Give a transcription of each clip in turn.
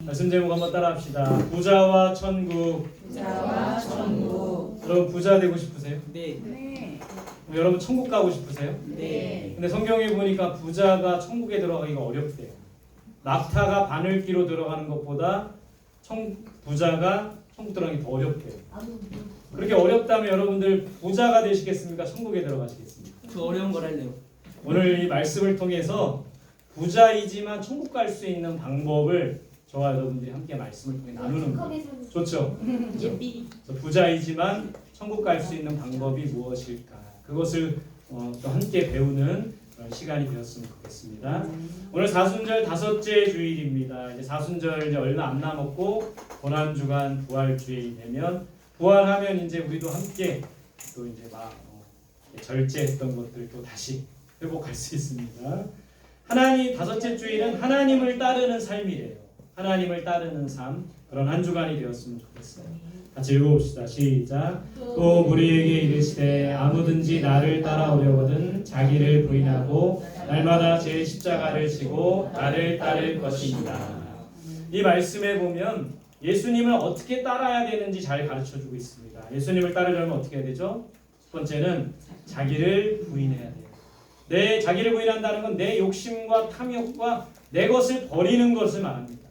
말씀 제목 한번 따라합시다. 부자와 천국. 부자와 천국. 여러분 부자 되고 싶으세요? 네. 네. 여러분 천국 가고 싶으세요? 네. 근데 성경에 보니까 부자가 천국에 들어가기가 어렵대요. 낙타가 바늘기로 들어가는 것보다 부자가 천국 들어가기 더 어렵대요. 그렇게 어렵다면 여러분들 부자가 되시겠습니까? 천국에 들어가시겠습니까? 그 어려운 걸 할래요. 오늘 이 말씀을 통해서 부자이지만 천국 갈 수 있는 방법을 저와 여러분들이 함께 말씀을 통해 나누는 거예요. 좋죠? 예삐. 그래서 부자이지만 천국 갈 수 있는 방법이 무엇일까? 그것을 또 함께 배우는 시간이 되었으면 좋겠습니다. 오늘 사순절 다섯째 주일입니다. 이제 사순절 이제 얼마 안 남았고 고난주간 부활주일이 되면 부활하면 이제 우리도 함께 또 이제 막 절제했던 것들 또 다시 회복할 수 있습니다. 하나님 다섯째 주일은 하나님을 따르는 삶이래요. 하나님을 따르는 삶, 그런 한 주간이 되었으면 좋겠어요. 같이 읽어봅시다. 시작. 또 우리에게 이르시되 아무든지 나를 따라오려거든 자기를 부인하고 날마다 제 십자가를 지고 나를 따를 것입니다. 이 말씀에 보면 예수님을 어떻게 따라야 되는지 잘 가르쳐주고 있습니다. 예수님을 따르려면 어떻게 해야 되죠? 첫 번째는 자기를 부인해야 돼요. 내 자기를 부인한다는 건 내 욕심과 탐욕과 내 것을 버리는 것을 말합니다.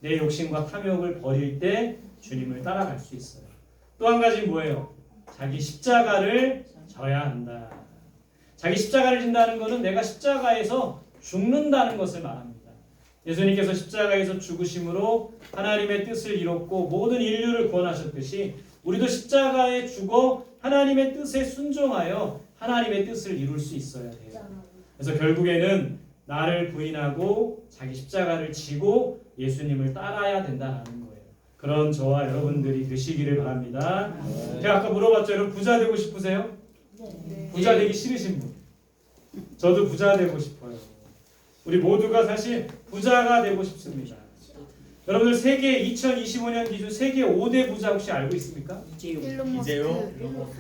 내 욕심과 탐욕을 버릴 때 주님을 따라갈 수 있어요. 또 한 가지 뭐예요? 자기 십자가를 져야 한다. 자기 십자가를 진다는 것은 내가 십자가에서 죽는다는 것을 말합니다. 예수님께서 십자가에서 죽으심으로 하나님의 뜻을 이뤘고 모든 인류를 구원하셨듯이 우리도 십자가에 죽어 하나님의 뜻에 순종하여 하나님의 뜻을 이룰 수 있어야 돼요. 그래서 결국에는 나를 부인하고 자기 십자가를 지고 예수님을 따라야 된다는 거예요. 그런 저와 여러분들이 되시기를 바랍니다. 제가 아까 물어봤죠. 여러분 부자 되고 싶으세요? 네. 부자 되기 싫으신 분? 저도 부자 되고 싶어요. 우리 모두가 사실 부자가 되고 싶습니다. 여러분들 세계 2025년 기준 세계 5대 부자 혹시 알고 있습니까? 이제요.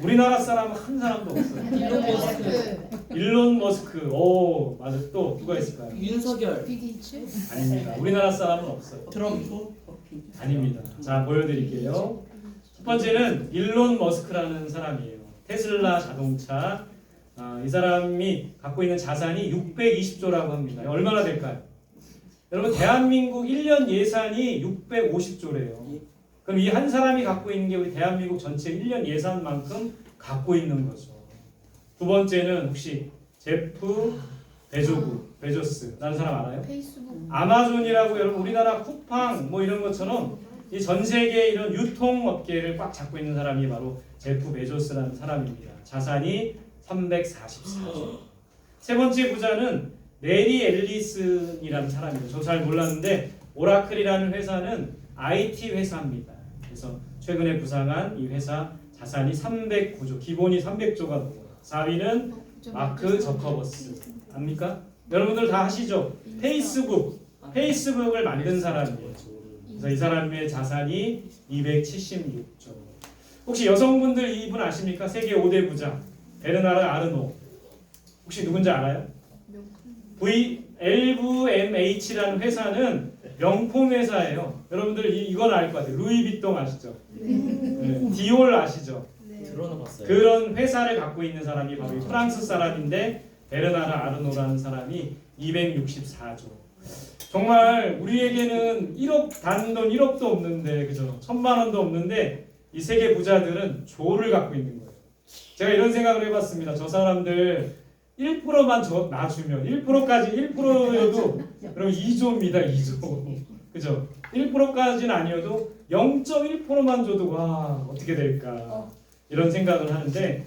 우리나라 사람은 한 사람도 없어요. 일론 머스크. 일론 머스크. 오, 맞아. 또 누가 있을까요? 윤석열. 비기츠? 아닙니다. 우리나라 사람은 없어요. 트럼프. 아닙니다. 자, 보여드릴게요. 첫 번째는 일론 머스크라는 사람이에요. 테슬라 자동차. 이 사람이 갖고 있는 자산이 620조라고 합니다. 얼마나 될까요? 여러분 대한민국 1년 예산이 650조래요. 그럼 이 한 사람이 갖고 있는 게 우리 대한민국 전체 1년 예산만큼 갖고 있는 거죠. 두 번째는 혹시 제프 베조스라는 사람 알아요? 페이스북. 아마존이라고 여러분 우리나라 쿠팡 뭐 이런 것처럼 이 전 세계 이런 유통업계를 꽉 잡고 있는 사람이 바로 제프 베조스라는 사람입니다. 자산이 344조. 세 번째 부자는 메리 앨리슨이라는 사람이에요. 저 잘 몰랐는데 오라클이라는 회사는 IT 회사입니다. 그래서 최근에 부상한 이 회사 자산이 309조, 기본이 300조가 넘어요. 4위는 마크 저커버스. 압니까? 여러분들 다 아시죠? 페이스북을 만든 사람이에요. 그래서 이 사람의 자산이 276조. 혹시 여성분들 이분 아십니까? 세계 5대 부자 베르나르 아르노. 혹시 누군지 알아요? LVMH라는 회사는 명품 회사예요. 여러분들 이건 알 것 같아요. 루이비통 아시죠? 네. 디올 아시죠? 들어봤어요. 그런 회사를 갖고 있는 사람이 바로 프랑스 사람인데 베르나르 아르노라는 사람이 264조. 정말 우리에게는 1억 단돈 1억도 없는데 그죠? 1000만 원도 없는데 이 세계 부자들은 조를 갖고 있는 거예요. 제가 이런 생각을 해봤습니다. 저 사람들 1%만 놔주면 1%까지 1%여도 그럼 2조입니다. 2조. 그죠? 1%까지는 아니어도 0.1%만 줘도 와 어떻게 될까 이런 생각을 하는데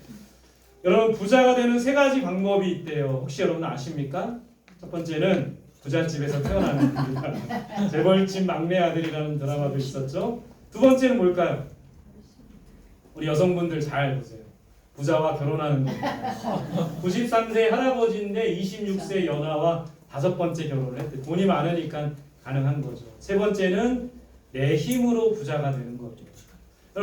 여러분 부자가 되는 세 가지 방법이 있대요. 혹시 여러분 아십니까? 첫 번째는 부잣집에서 태어나는 겁니다. 재벌집 막내 아들이라는 드라마도 있었죠. 두 번째는 뭘까요? 우리 여성분들 잘 보세요. 부자와 결혼하는 겁니다. 93세 할아버지인데 26세 연하와 5번째 결혼을 했대. 돈이 많으니까 가능한 거죠. 세 번째는 내 힘으로 부자가 되는 거죠.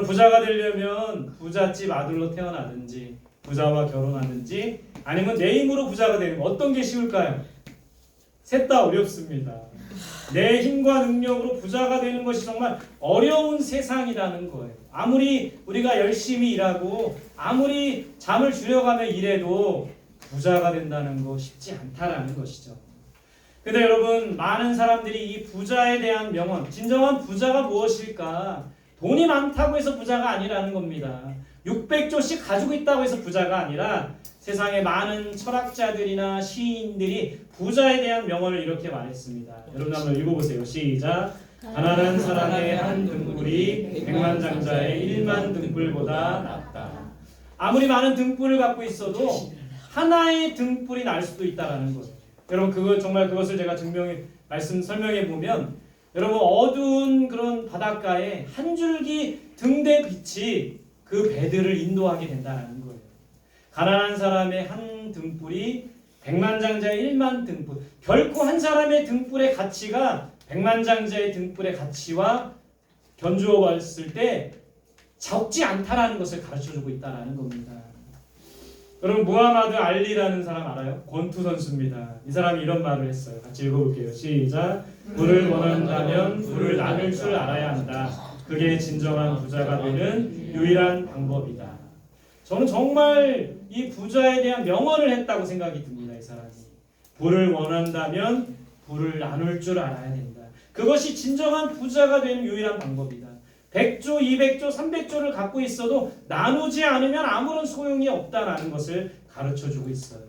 부자가 되려면 부잣집 아들로 태어나든지 부자와 결혼하든지 아니면 내 힘으로 부자가 되는 거 어떤 게 쉬울까요? 셋 다 어렵습니다. 내 힘과 능력으로 부자가 되는 것이 정말 어려운 세상이라는 거예요. 아무리 우리가 열심히 일하고 아무리 잠을 줄여가며 일해도 부자가 된다는 거 쉽지 않다라는 것이죠. 근데 여러분, 많은 사람들이 이 부자에 대한 명언, 진정한 부자가 무엇일까? 돈이 많다고 해서 부자가 아니라는 겁니다. 600조씩 가지고 있다고 해서 부자가 아니라 세상의 많은 철학자들이나 시인들이 부자에 대한 명언을 이렇게 말했습니다. 여러분 한번 읽어보세요. 시작. 가난한 사람의 한 등불이 백만장자의 1만 등불보다 낫다. 아무리 많은 등불을 갖고 있어도 하나의 등불이 날 수도 있다라는 거예요. 여러분 그것을 제가 설명해 보면, 여러분 어두운 그런 바닷가에 한 줄기 등대 빛이 그 배들을 인도하게 된다는 거예요. 가난한 사람의 한 등불이 백만장자의 1만 등불. 결코 한 사람의 등불의 가치가 백만장자의 등불의 가치와 견주어 봤을 때 적지 않다라는 것을 가르쳐주고 있다는 겁니다. 여러분 무하마드 알리라는 사람 알아요? 권투 선수입니다. 이 사람이 이런 말을 했어요. 같이 읽어볼게요. 시작. 부를 원한다면 부를 나눌 줄 알아야 한다. 그게 진정한 부자가 되는 유일한 방법이다. 저는 정말 이 부자에 대한 명언을 했다고 생각이 듭니다. 이 사람이. 부를 원한다면 부를 나눌 줄 알아야 된다. 그것이 진정한 부자가 되는 유일한 방법이다. 100조, 200조, 300조를 갖고 있어도 나누지 않으면 아무런 소용이 없다라는 것을 가르쳐주고 있어요.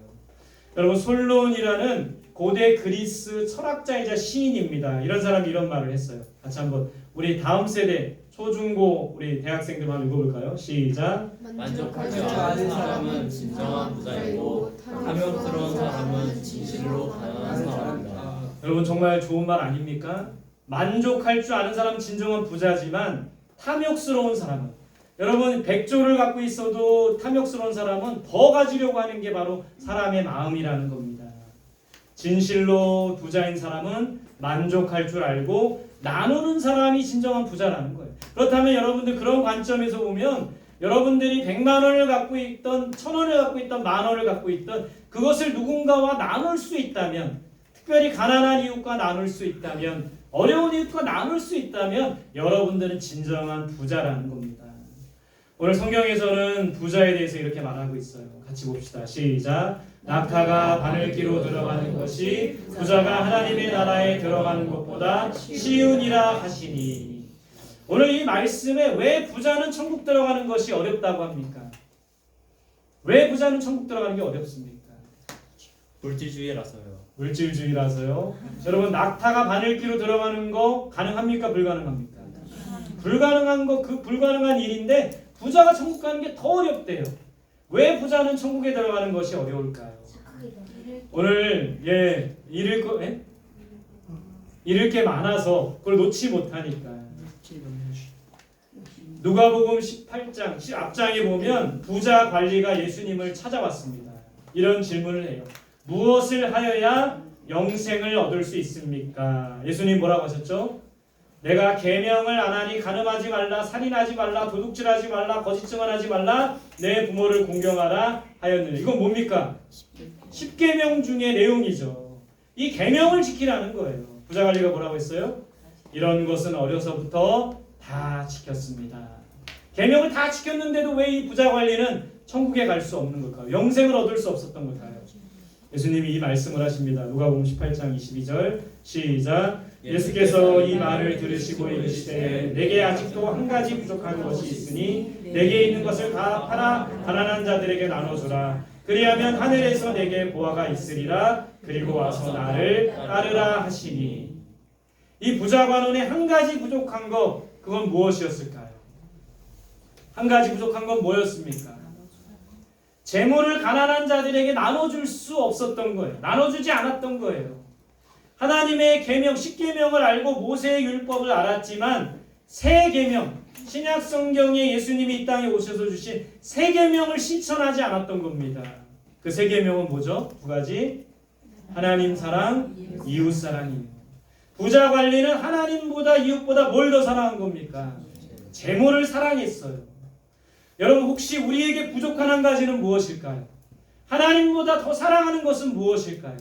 여러분 솔론이라는 고대 그리스 철학자이자 시인입니다. 이런 사람이 이런 말을 했어요. 같이 한번 우리 다음 세대 초중고 우리 대학생들만 읽어볼까요? 시작. 만족할 줄 아는 사람은 진정한 부자이고 탐욕스러운 사람은 진실로 가난한 사람이다. 여러분 정말 좋은 말 아닙니까? 만족할 줄 아는 사람은 진정한 부자지만 탐욕스러운 사람은, 여러분 100조를 갖고 있어도 탐욕스러운 사람은 더 가지려고 하는 게 바로 사람의 마음이라는 겁니다. 진실로 부자인 사람은 만족할 줄 알고 나누는 사람이 진정한 부자라는 거예요. 그렇다면 여러분들 그런 관점에서 보면 여러분들이 100만 원을 갖고 있던 1000원을 갖고 있던 만 원을 갖고 있던 그것을 누군가와 나눌 수 있다면, 특별히 가난한 이웃과 나눌 수 있다면, 어려운 이웃과 나눌 수 있다면 여러분들은 진정한 부자라는 겁니다. 오늘 성경에서는 부자에 대해서 이렇게 말하고 있어요. 같이 봅시다. 시작. 낙타가 바늘기로 들어가는 것이 부자가 하나님의 나라에 들어가는 것보다 쉬우니라 하시니. 오늘 이 말씀에 왜 부자는 천국 들어가는 것이 어렵다고 합니까? 왜 부자는 천국 들어가는 게 어렵습니까? 물질주의라서요. 물질주의라서요. 여러분 낙타가 바늘기로 들어가는 거 가능합니까? 불가능합니까? 불가능한 거, 그 불가능한 일인데 부자가 천국 가는 게 더 어렵대요. 왜 부자는 천국에 들어가는 것이 어려울까요? 오늘 잃을 게 많아서 그걸 놓지 못하니까. 누가복음 18장 앞장에 보면 부자 관리가 예수님을 찾아왔습니다. 이런 질문을 해요. 무엇을 하여야 영생을 얻을 수 있습니까? 예수님 뭐라고 하셨죠? 내가 계명을 안 하니 간음하지 말라, 살인하지 말라, 도둑질하지 말라, 거짓 증언하지 말라, 내 부모를 공경하라 하였느니. 이건 뭡니까? 10계명 중의 내용이죠. 이 계명을 지키라는 거예요. 부자 관리가 뭐라고 했어요? 이런 것은 어려서부터 다 지켰습니다. 계명을 다 지켰는데도 왜 이 부자 관리는 천국에 갈 수 없는 걸까요? 영생을 얻을 수 없었던 걸까요? 예수님이 이 말씀을 하십니다. 누가복음 18장 22절 시작. 예수께서 이 말을 들으시고 이르시되 내게 아직도 한 가지 부족한 것이 있으니 내게 있는 것을 다 팔아 가난한 자들에게 나눠주라. 그리하면 하늘에서 내게 보화가 있으리라. 그리고 와서 나를 따르라 하시니. 이 부자 관원의 한 가지 부족한 것, 그건 무엇이었을까요? 한 가지 부족한 건 뭐였습니까? 재물을 가난한 자들에게 나눠줄 수 없었던 거예요. 나눠주지 않았던 거예요. 하나님의 계명, 10계명을 알고 모세의 율법을 알았지만 새 계명, 신약 성경에 예수님이 이 땅에 오셔서 주신 새 계명을 실천하지 않았던 겁니다. 그 새 계명은 뭐죠? 두 가지. 하나님 사랑, 이웃 사랑이에요. 부자 관리는 하나님보다 이웃보다 뭘 더 사랑한 겁니까? 재물을 사랑했어요. 여러분 혹시 우리에게 부족한 한 가지는 무엇일까요? 하나님보다 더 사랑하는 것은 무엇일까요?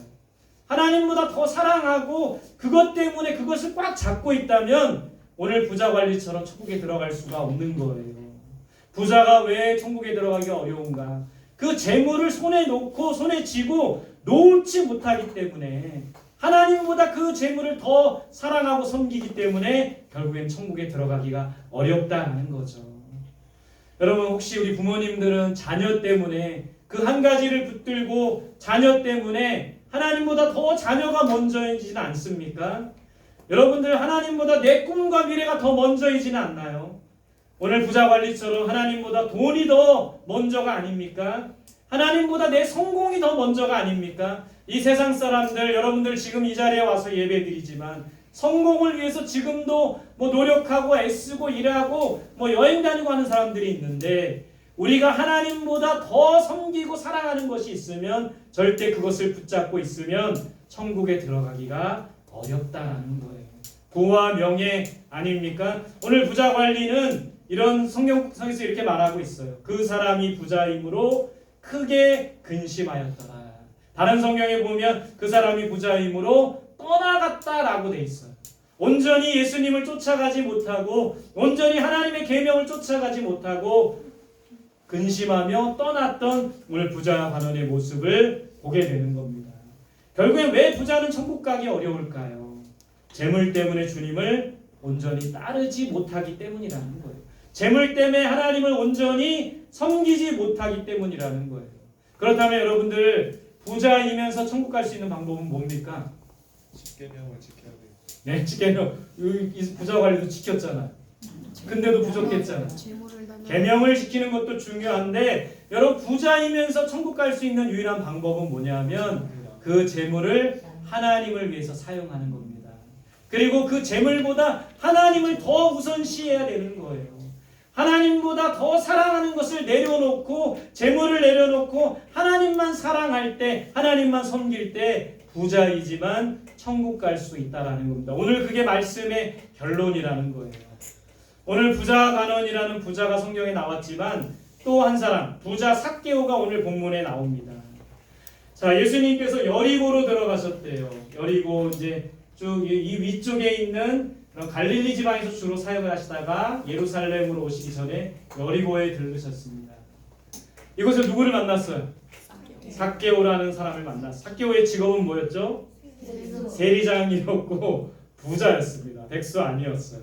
하나님보다 더 사랑하고 그것 때문에 그것을 꽉 잡고 있다면 오늘 부자 관리처럼 천국에 들어갈 수가 없는 거예요. 부자가 왜 천국에 들어가기가 어려운가? 그 재물을 손에 놓고 손에 쥐고 놓지 못하기 때문에 하나님보다 그 재물을 더 사랑하고 섬기기 때문에 결국엔 천국에 들어가기가 어렵다는 거죠. 여러분 혹시 우리 부모님들은 자녀 때문에 그 한 가지를 붙들고 자녀 때문에 하나님보다 더 자녀가 먼저이지는 않습니까? 여러분들 하나님보다 내 꿈과 미래가 더 먼저이지는 않나요? 오늘 부자 관리처럼 하나님보다 돈이 더 먼저가 아닙니까? 하나님보다 내 성공이 더 먼저가 아닙니까? 이 세상 사람들 여러분들 지금 이 자리에 와서 예배드리지만 성공을 위해서 지금도 노력하고 애쓰고 일하고 여행 다니고 하는 사람들이 있는데 우리가 하나님보다 더 섬기고 사랑하는 것이 있으면 절대 그것을 붙잡고 있으면 천국에 들어가기가 어렵다라는 거예요. 부와 명예 아닙니까? 오늘 부자 관리는 이런 성경에서 이렇게 말하고 있어요. 그 사람이 부자이므로 크게 근심하였더라. 다른 성경에 보면 그 사람이 부자이므로 떠나갔다라고 돼 있어요. 온전히 예수님을 쫓아가지 못하고 온전히 하나님의 계명을 쫓아가지 못하고 근심하며 떠났던 오늘 부자 관원의 모습을 보게 되는 겁니다. 결국엔 왜 부자는 천국 가기 어려울까요? 재물 때문에 주님을 온전히 따르지 못하기 때문이라는 거예요. 재물 때문에 하나님을 온전히 섬기지 못하기 때문이라는 거예요. 그렇다면 여러분들 부자이면서 천국 갈 수 있는 방법은 뭡니까? 십계명을 지켜야 돼요. 네, 십계명. 이 부자 관리도 지켰잖아요. 근데도 부족했잖아요. 계명을 지키는 것도 중요한데 여러분 부자이면서 천국 갈 수 있는 유일한 방법은 뭐냐면 그 재물을 하나님을 위해서 사용하는 겁니다. 그리고 그 재물보다 하나님을 더 우선시해야 되는 거예요. 하나님보다 더 사랑하는 것을 내려놓고 재물을 내려놓고 하나님만 사랑할 때 하나님만 섬길 때 부자이지만 천국 갈 수 있다라는 겁니다. 오늘 그게 말씀의 결론이라는 거예요. 오늘 부자 간원이라는 부자가 성경에 나왔지만 또 한 사람 부자 삭개오가 오늘 본문에 나옵니다. 자, 예수님께서 여리고로 들어가셨대요. 여리고 이제 쭉 이 위쪽에 있는 갈릴리 지방에서 주로 사역을 하시다가 예루살렘으로 오시기 전에 여리고에 들르셨습니다. 이곳에 누구를 만났어요? 삭개오라는 사람을 만났어요. 삭개오의 직업은 뭐였죠? 세리장이었고 부자였습니다. 백수 아니었어요.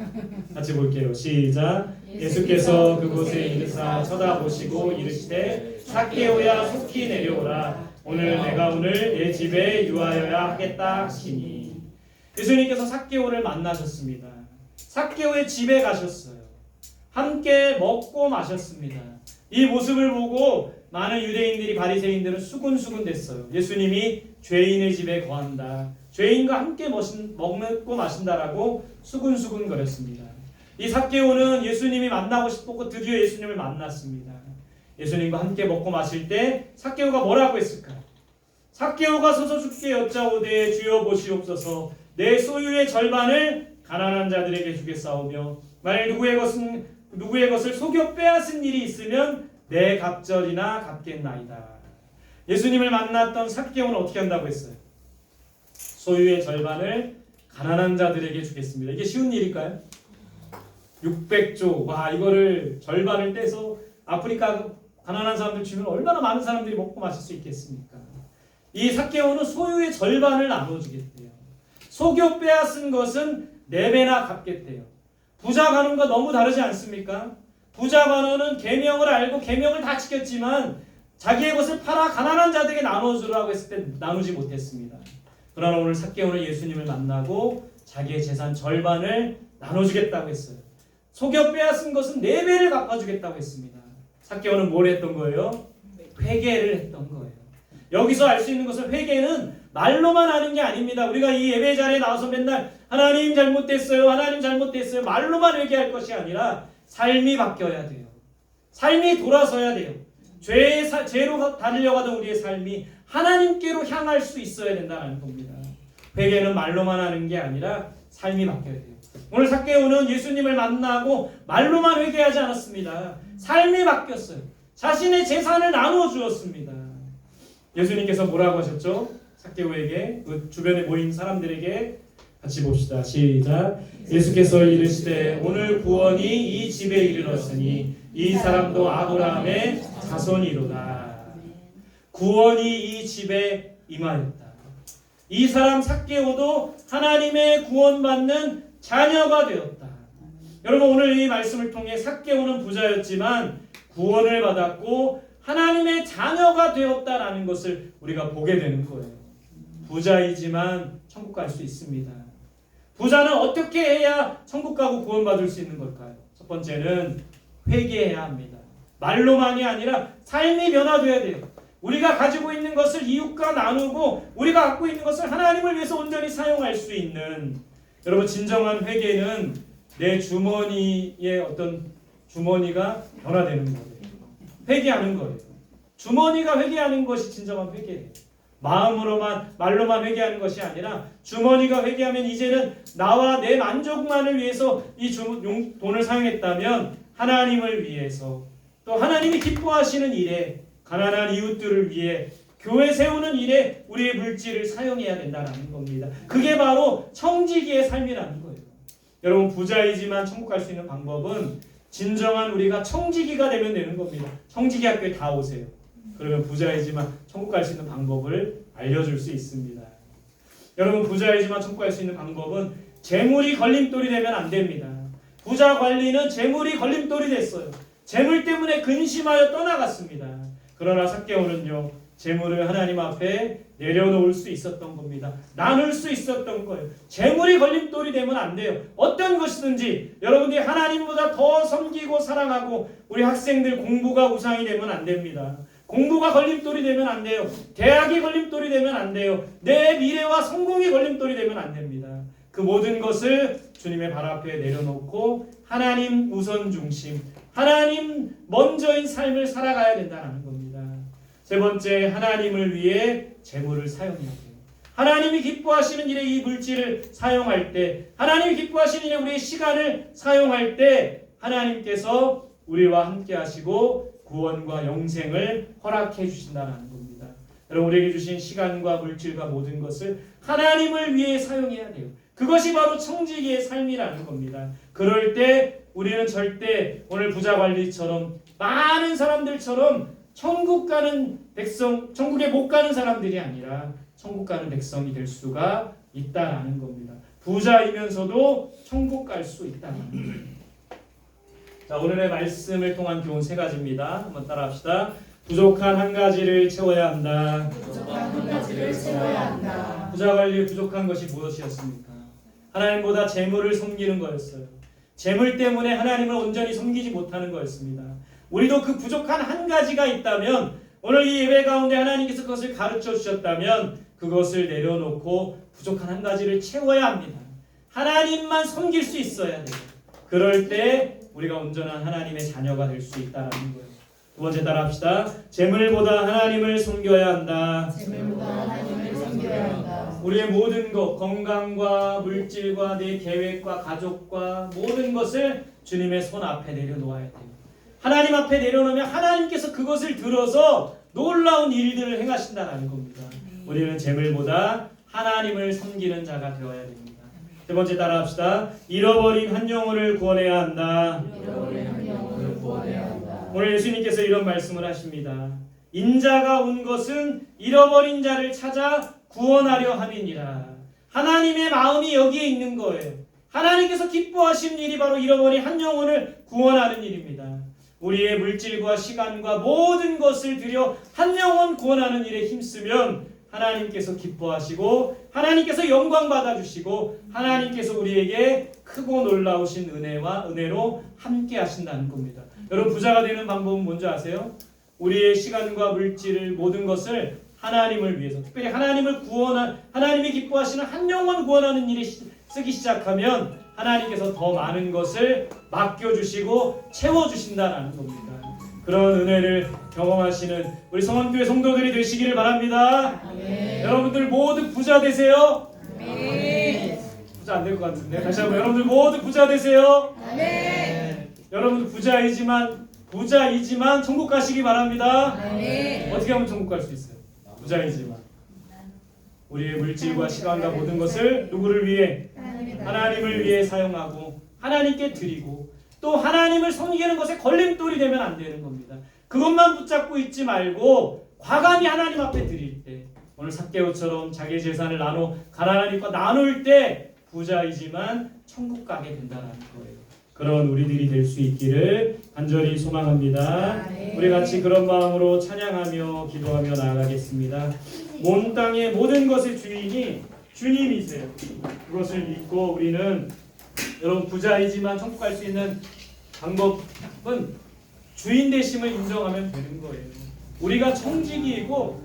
같이 볼게요. 시작. 예수께서 그곳에 이르사 쳐다보시고 이르시되 삭개오야 속히 내려오라. 오늘 내 집에 유하여야 하겠다 하시니. 예수님께서 삭개오를 만나셨습니다. 삭개오의 집에 가셨어요. 함께 먹고 마셨습니다. 이 모습을 보고 많은 유대인들이 바리새인들은 수군수군 됐어요. 예수님이 죄인의 집에 거한다. 죄인과 함께 먹고 마신다라고 수군수군 거렸습니다. 이 삭개오는 예수님이 만나고 싶었고 드디어 예수님을 만났습니다. 예수님과 함께 먹고 마실 때 삭개오가 뭐라고 했을까요? 삭개오가 서서 주께 여짜오되 주여 보시옵소서 내 소유의 절반을 가난한 자들에게 주겠사오며 만일 누구의 것을 속여 빼앗은 일이 있으면 내 갑절이나 갚겠나이다. 예수님을 만났던 삭개오는 어떻게 한다고 했어요? 소유의 절반을 가난한 자들에게 주겠습니다. 이게 쉬운 일일까요? 600조, 와 이거를 절반을 떼서 아프리카 가난한 사람들 주면 얼마나 많은 사람들이 먹고 마실 수 있겠습니까? 이 삭개오는 소유의 절반을 나눠주겠대요. 속여 빼앗은 것은 4배나 갚겠대요. 부자 간원과 너무 다르지 않습니까? 부자 간원은 계명을 알고 계명을 다 지켰지만 자기의 것을 팔아 가난한 자들에게 나눠주라고 했을 때 나누지 못했습니다. 그러나 오늘 삭개오는 예수님을 만나고 자기의 재산 절반을 나눠주겠다고 했어요. 속여 빼앗은 것은 4배를 갚아주겠다고 했습니다. 삭개오는 뭘 했던 거예요? 회개를 했던 거예요. 여기서 알 수 있는 것은 회개는 말로만 하는 게 아닙니다. 우리가 이 예배 자리에 나와서 맨날 하나님 잘못됐어요. 하나님 잘못됐어요. 말로만 회개할 것이 아니라 삶이 바뀌어야 돼요. 삶이 돌아서야 돼요. 죄로 달려가던 우리의 삶이 하나님께로 향할 수 있어야 된다는 겁니다. 회개는 말로만 하는 게 아니라 삶이 바뀌어야 돼요. 오늘 삭개오는 예수님을 만나고 말로만 회개하지 않았습니다. 삶이 바뀌었어요. 자신의 재산을 나누어 주었습니다. 예수님께서 뭐라고 하셨죠? 삭개오에게 그 주변에 모인 사람들에게 같이 봅시다. 시작. 예수께서 이르시되 오늘 구원이 이 집에 이르렀으니 이 사람도 아브라함의 자손이로다. 구원이 이 집에 임하였다. 이 사람 삭개오도 하나님의 구원받는 자녀가 되었다. 여러분 오늘 이 말씀을 통해 삭개오는 부자였지만 구원을 받았고 하나님의 자녀가 되었다라는 것을 우리가 보게 되는 거예요. 부자이지만 천국 갈 수 있습니다. 부자는 어떻게 해야 천국 가고 구원받을 수 있는 걸까요? 첫 번째는 회개해야 합니다. 말로만이 아니라 삶이 변화돼야 돼요. 우리가 가지고 있는 것을 이웃과 나누고 우리가 갖고 있는 것을 하나님을 위해서 온전히 사용할 수 있는, 여러분 진정한 회개는 내 주머니의 어떤 주머니가 변화되는 거예요. 회개하는 거예요. 주머니가 회개하는 것이 진정한 회개예요. 마음으로만 말로만 회개하는 것이 아니라 주머니가 회개하면 이제는 나와 내 만족만을 위해서 이 돈을 사용했다면 하나님을 위해서 또 하나님이 기뻐하시는 일에 가난한 이웃들을 위해 교회 세우는 일에 우리의 물질을 사용해야 된다는 겁니다. 그게 바로 청지기의 삶이라는 거예요. 여러분 부자이지만 천국 갈 수 있는 방법은 진정한 우리가 청지기가 되면 되는 겁니다. 청지기 학교에 다 오세요. 그러면 부자이지만 천국 갈 수 있는 방법을 알려줄 수 있습니다. 여러분 부자이지만 천국 갈 수 있는 방법은 재물이 걸림돌이 되면 안 됩니다. 부자 관리는 재물이 걸림돌이 됐어요. 재물 때문에 근심하여 떠나갔습니다. 그러나 삭개오는요, 재물을 하나님 앞에 내려놓을 수 있었던 겁니다. 나눌 수 있었던 거예요. 재물이 걸림돌이 되면 안 돼요. 어떤 것이든지 여러분들이 하나님보다 더 섬기고 사랑하고 우리 학생들 공부가 우상이 되면 안 됩니다. 공부가 걸림돌이 되면 안 돼요. 대학이 걸림돌이 되면 안 돼요. 내 미래와 성공이 걸림돌이 되면 안 됩니다. 그 모든 것을 주님의 발 앞에 내려놓고 하나님 우선 중심, 하나님 먼저인 삶을 살아가야 된다는 겁니다. 세 번째, 하나님을 위해 재물을 사용해야 돼요. 하나님이 기뻐하시는 일에 이 물질을 사용할 때, 하나님이 기뻐하시는 일에 우리의 시간을 사용할 때 하나님께서 우리와 함께 하시고 구원과 영생을 허락해 주신다는 겁니다. 여러분 우리에게 주신 시간과 물질과 모든 것을 하나님을 위해 사용해야 돼요. 그것이 바로 청지기의 삶이라는 겁니다. 그럴 때 우리는 절대 오늘 부자 관리처럼 많은 사람들처럼 천국 가는 백성, 천국에 못 가는 사람들이 아니라 천국 가는 백성이 될 수가 있다라는 겁니다. 부자이면서도 천국 갈 수 있다는 겁니다. 자, 오늘의 말씀을 통한 교훈 세 가지입니다. 한번 따라합시다. 부족한 한 가지를 채워야 한다. 부족한 한 가지를 채워야 한다. 부자 관리에 부족한 것이 무엇이었습니까? 하나님보다 재물을 섬기는 거였어요. 재물 때문에 하나님을 온전히 섬기지 못하는 거였습니다. 우리도 그 부족한 한 가지가 있다면 오늘 이 예배 가운데 하나님께서 그것을 가르쳐 주셨다면 그것을 내려놓고 부족한 한 가지를 채워야 합니다. 하나님만 섬길 수 있어야 돼요. 그럴 때 우리가 온전한 하나님의 자녀가 될 수 있다는 거예요. 두 번째 따라합시다. 재물보다 하나님을 섬겨야 한다. 재물보다 하나님을 섬겨야 한다. 우리의 모든 것, 건강과 물질과 내 계획과 가족과 모든 것을 주님의 손 앞에 내려놓아야 돼요. 하나님 앞에 내려놓으면 하나님께서 그것을 들어서 놀라운 일들을 행하신다는 겁니다. 우리는 재물보다 하나님을 섬기는 자가 되어야 됩니다. 세 번째 따라합시다. 잃어버린 한 영혼을 구원해야 한다. 잃어버린 한 영혼을 구원해야 한다. 오늘 예수님께서 이런 말씀을 하십니다. 인자가 온 것은 잃어버린 자를 찾아 구원하려 함이니라. 하나님의 마음이 여기에 있는 거예요. 하나님께서 기뻐하시는 일이 바로 잃어버린 한 영혼을 구원하는 일입니다. 우리의 물질과 시간과 모든 것을 들여 한 영혼 구원하는 일에 힘쓰면 하나님께서 기뻐하시고 하나님께서 영광 받아주시고 하나님께서 우리에게 크고 놀라우신 은혜로 함께 하신다는 겁니다. 여러분 부자가 되는 방법은 뭔지 아세요? 우리의 시간과 물질을 모든 것을 하나님을 위해서, 특별히 하나님이 기뻐하시는 한 영혼 구원하는 일에 쓰기 시작하면 하나님께서 더 많은 것을 맡겨주시고 채워주신다는 겁니다. 그런 은혜를 경험하시는 우리 성원교회 성도들이 되시기를 바랍니다. 아멘. 여러분들 모두 부자 되세요. 아멘. 부자 안 될 것 같은데 다시 한번 여러분들 모두 부자 되세요. 아멘. 여러분 부자이지만 천국 가시기 바랍니다. 아멘. 어떻게 하면 천국 갈 수 있어요? 부자이지만 우리의 물질과 시간과 모든 것을 누구를 위해? 하나님을 위해 사용하고 하나님께 드리고 또 하나님을 섬기는 것에 걸림돌이 되면 안 되는 겁니다. 그것만 붙잡고 있지 말고 과감히 하나님 앞에 드릴 때, 오늘 삭개오처럼 자기의 재산을 가난한 이과 나눌 때 부자이지만 천국 가게 된다는 거예요. 그런 우리들이 될 수 있기를 간절히 소망합니다. 우리 같이 그런 마음으로 찬양하며 기도하며 나아가겠습니다. 온 땅의 모든 것의 주인이 주님이세요. 그것을 믿고 우리는 여러분 부자이지만 천국 갈 수 있는 방법은 주인 되심을 인정하면 되는 거예요. 우리가 청지기이고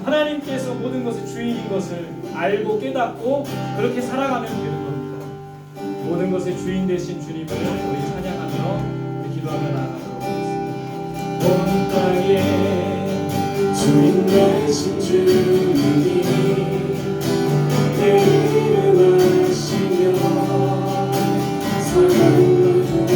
하나님께서 모든 것의 주인인 것을 알고 깨닫고 그렇게 살아가면 되는 겁니다. 모든 것의 주인 되신 주님을 우리 찬양하며 우리 기도하며 나아가도록 하겠습니다. 온 땅에 주인 되신 주님이 내 이름 하시며 사랑을 보내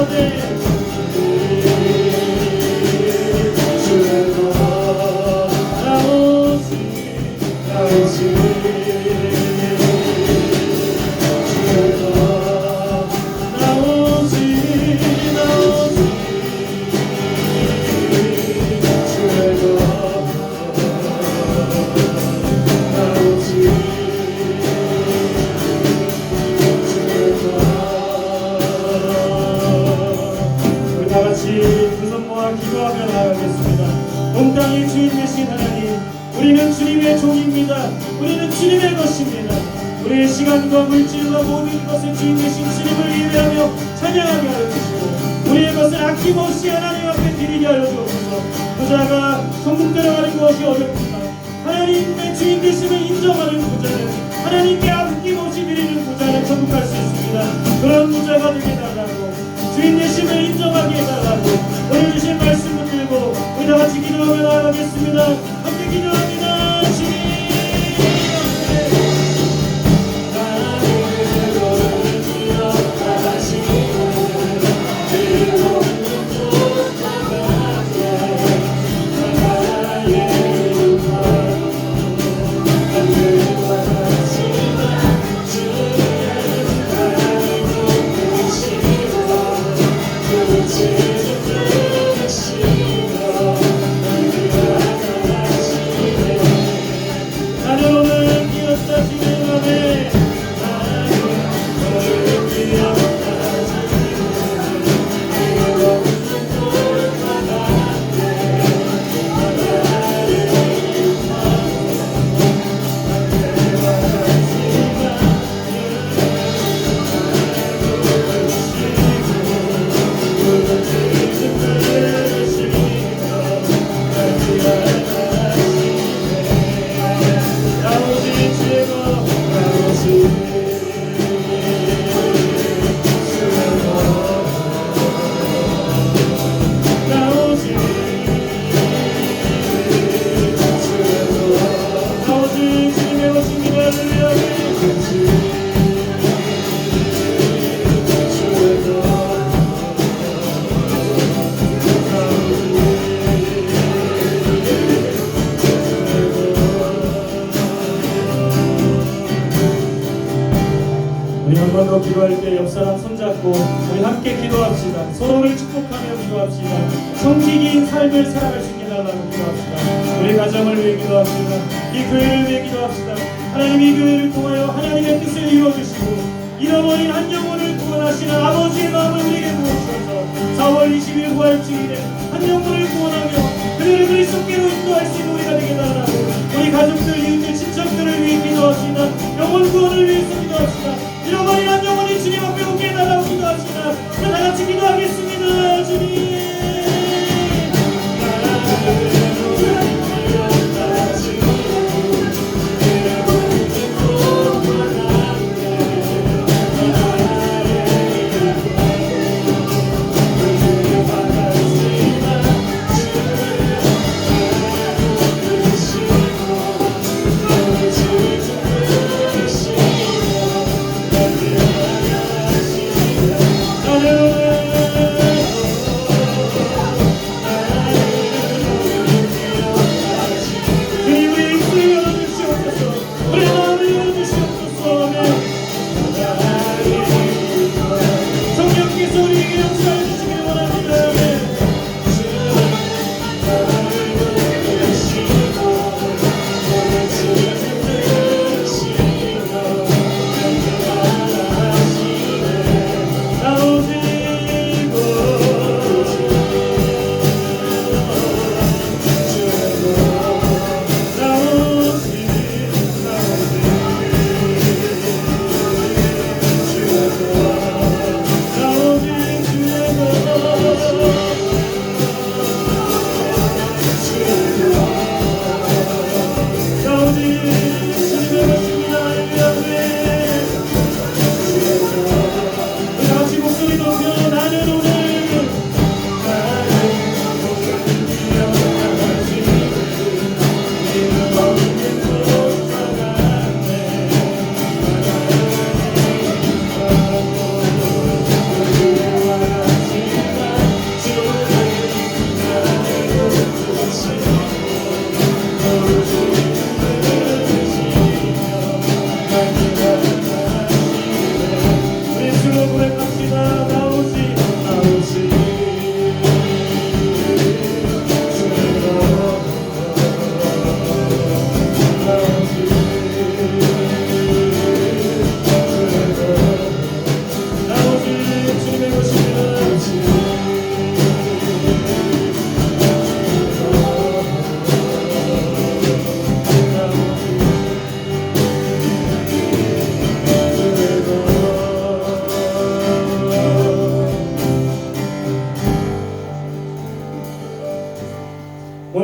가운데 우리 다 같이 두 손 모아 기도하며 나아가겠습니다. 온 땅의 주인 되신 하나님, 우리는 주님의 종입니다. 우리는 주님의 것입니다. 우리의 시간과 물질과 모든 것을 주인 되신 주님을 예배하며 찬양하게 하여 주시고, 우리의 것을 아낌없이 하나님 앞에 드리게 하여 주옵소서. 부자가 천국 들어가는 것이 어렵지만 하나님의 주인 되심을 인정하는 부자는, 하나님께 아낌없이 드리는 부자는 천국 갈 수 있습니다. 그런 부자가 되게 달라고, 주인 되심을 인정하게 해달라고 오늘 주신 말씀 붙들고 우리 다 같이 기도하며 나아가겠습니다. 함께 기도합니다. 주님 나는 오늘 뛰었다 지는 밤에 우리 한 번 더 기도할 때 옆 사람 손잡고 우리 함께 기도합시다. 서로를 축복하며 기도합시다. 성직인 삶을 살아갈 수 있게 달라고 기도합시다. 우리 가정을 위해 기도합시다. 이 교회를 위해 기도합시다. 하나님 이 교회를 통하여 하나님의 뜻을 이루어주시고 잃어버린 한 영혼을 구원하시는 아버지의 마음을 우리에게 부어주셔서 4월 20일 부활주일에 한 영혼을 구원하며 그들을 그리스도께로 인도할 수 있는 우리가 되게 달라고 우리 가족들, 이웃들, 친척들을 위해 기도합시다. 영혼 구원을 위해서 기도합시다. 잃어버린 한 영혼이 주님 앞에 오게 해달라고 기도합시다. 다 같이 기도하겠습니다. 주님 Thank you.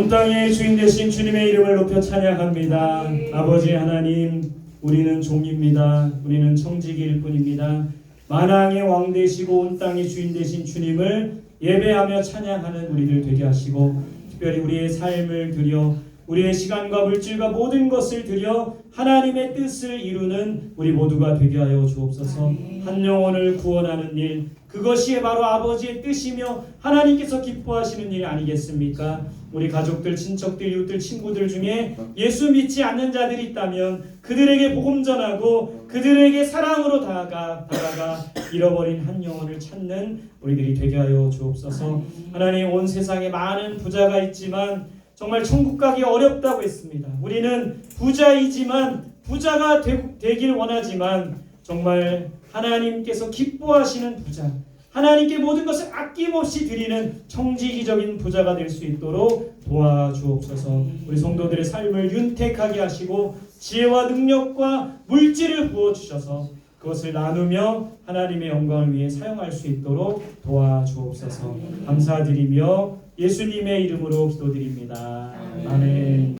온 땅의 주인 되신 주님의 이름을 높여 찬양합니다. 아버지 하나님, 우리는 종입니다. 우리는 청지기일 뿐입니다. 만왕의 왕 되시고 온 땅의 주인 되신 주님을 예배하며 찬양하는 우리들 되게 하시고, 특별히 우리의 삶을 드려, 우리의 시간과 물질과 모든 것을 드려 하나님의 뜻을 이루는 우리 모두가 되게 하여 주옵소서. 한 영혼을 구원하는 일, 그것이 바로 아버지의 뜻이며 하나님께서 기뻐하시는 일 아니겠습니까? 우리 가족들, 친척들, 이웃들, 친구들 중에 예수 믿지 않는 자들이 있다면 그들에게 복음 전하고 그들에게 사랑으로 다가가 잃어버린 한 영혼을 찾는 우리들이 되게 하여 주옵소서. 하나님, 온 세상에 많은 부자가 있지만 정말 천국 가기 어렵다고 했습니다. 우리는 부자이지만 부자가 되길 원하지만 정말 하나님께서 기뻐하시는 부자, 하나님께 모든 것을 아낌없이 드리는 청지기적인 부자가 될 수 있도록 도와주옵소서. 우리 성도들의 삶을 윤택하게 하시고 지혜와 능력과 물질을 부어주셔서 그것을 나누며 하나님의 영광을 위해 사용할 수 있도록 도와주옵소서. 감사드리며 예수님의 이름으로 기도드립니다. 아멘.